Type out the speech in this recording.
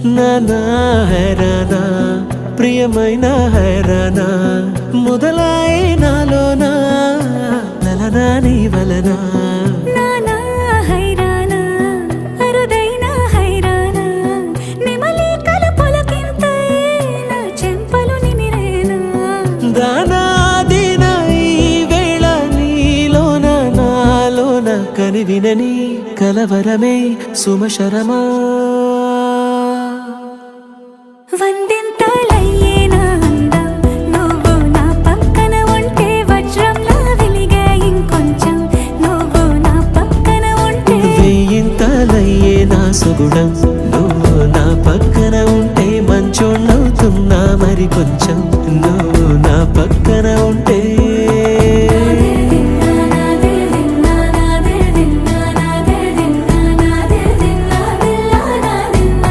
నానా హైరానా ప్రియమైన హైరానా మొదలాయి నాలోనా లలనా నీ వలనా నానా హైరానా అరుదైన హైరానా నెమలి కలుపులకింతై నా చెంపలు నిమిరేనా దానా దినా ఈ వేళ నీలోన నాలోన కనివినని కలవరమే సుమశరమా వందింతలయ్యే నా అందం నువ్వు నా పక్కన ఉంటే వజ్రంలా వెలిగే ఇంకొంచెం నువ్వు నా పక్కన ఉంటే వెయ్యింతలయ్యే నా సుగుణం నువ్వు నా పక్కన ఉంటే మంచోళ్ళవుతున్నా మరి కొంచెం నువ్వు